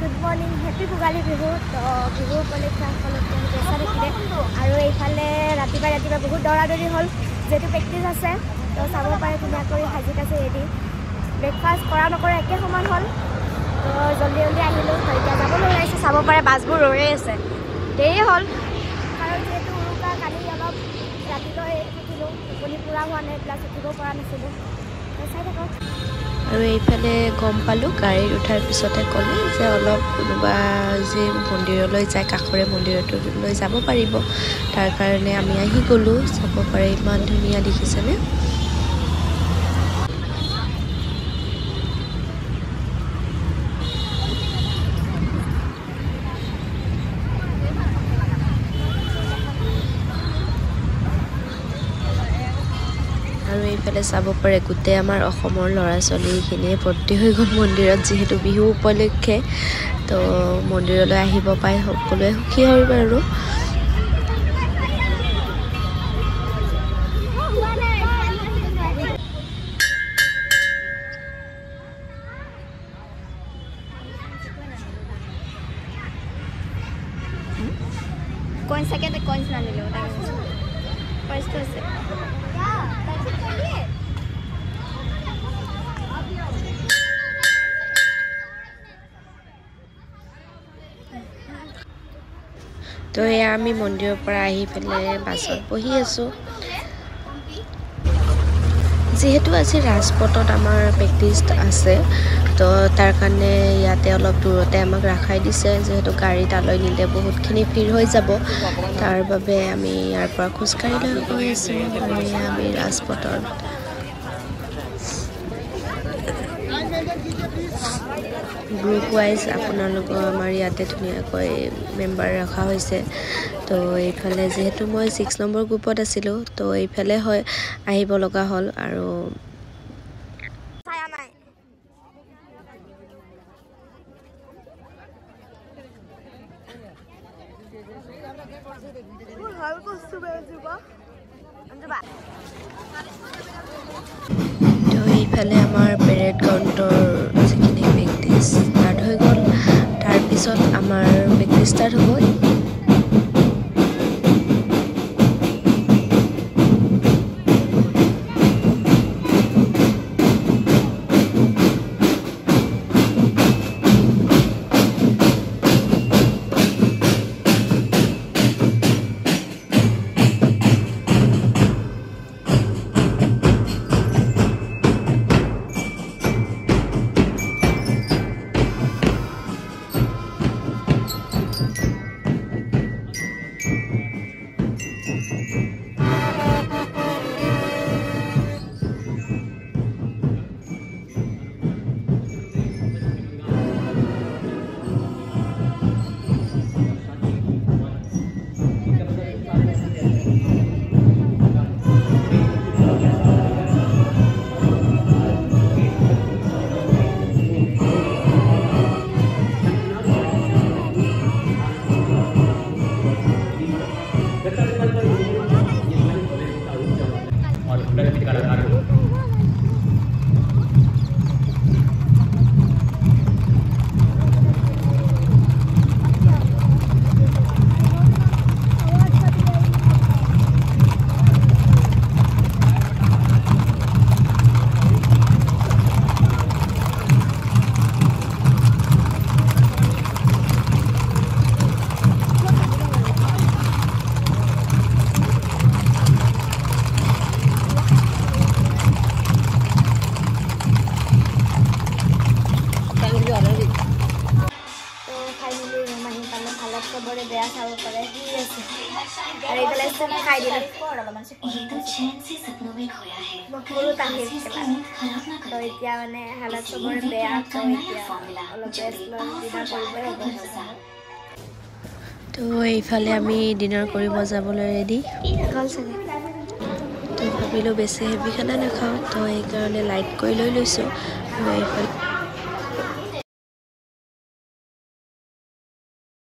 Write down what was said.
good morning happy Bhogali Bihu তো বিহু উপলক্ষে সকলোকে শুভেচ্ছা থাকিলে আৰু এইফালে ৰাতিপুৱা বহুত দৌৰা-দৌৰি হ'ল যেহেতু প্ৰেক্টিছ আছে তো চাব পাৰে ধুনীয়াকৈ সাজি কাচি ৰেডি ব্ৰেকফাষ্ট কৰা নকৰা একে সমান হ'ল তো জলদি আহিলোঁ এতিয়া যাবলৈ ওলাইছোঁ চাব পাৰে বাছবোৰ ৰৈয়ে আছে দেৰি হ'ল কাৰণ যিহেতু উৰুকা কালি অলপ ৰাতিলৈ থাকিলোঁ টোপনি পূৰা হোৱা নাই প্লাছ উঠিব পৰা নাছিলোঁ চাই থাকক আৰু এইফালে গম পালোঁ গাড়ীত উঠাৰ পিছতে ক'লে যে অলপ কোনোবা যি মন্দিৰলৈ যায় কাষৰে মন্দিৰটোলৈ যাব পাৰিব তাৰ কাৰণে আমি আহি গ'লোঁ চাব পাৰে ইমান ধুনীয়া দেখিছেনে আৰু এইফালে চাব পাৰে গোটেই আমাৰ অসমৰ ল'ৰা ছোৱালীখিনিয়ে ভৰ্তি হৈ গ'ল মন্দিৰত যিহেতু বিহু উপলক্ষে তো মন্দিৰলৈ আহিব পাই সকলোৱে সুখী হয় বাৰু কইন্স থাকে তো কইন্স না নিলেও কইন্স তো আছে তো এয়া আমি মন্দিৰৰ পৰা আহি পেলাই বাছত বহি আছোঁ যিহেতু আজি ৰাজপথত আমাৰ প্ৰেক্টিছ আছে তো তাৰ কাৰণে ইয়াতে অলপ দূৰতে আমাক ৰাখাই দিছে যিহেতু গাড়ী তালৈ নিলে বহুতখিনি ভিৰ হৈ যাব তাৰ বাবে আমি ইয়াৰ পৰা খোজকাঢ়ি লৈ গৈ আছোঁ আৰু আমি ৰাজপথত গ্ৰুপ ৱাইজ আপোনালোকৰ আমাৰ ইয়াতে ধুনীয়াকৈ মেম্বাৰ ৰখা হৈছে তো এইফালে যিহেতু মই 6 নম্বৰ গ্ৰুপত আছিলোঁ তো এইফালে হয় আহিব লগা হ'ল আৰু তো এইফালে আমাৰ পেৰেড গ্ৰাউণ্ডৰ যিখিনি প্ৰেক্টিছ ষ্টাৰ্ট হৈ গ'ল তাৰপিছত আমাৰ প্ৰেক্টিছ ষ্টাৰ্ট হ'ব চবৰে বেয়া চাব পাৰে কি আছে আৰু এইফালে চব খাই দিলে তো এতিয়া মানে হালত চবৰে বেয়া তো এতিয়া অলপ ৰেষ্ট লৈ ডিনাৰ কৰিবই হ'ব তো এইফালে আমি ডিনাৰ কৰিব যাবলৈ ৰেডি হ'ল চাগে তো ভাবিলোঁ বেছি হেভি খানা নাখাওঁ তো সেইকাৰণে লাইট কৰি লৈ লৈছোঁ আৰু এইফালে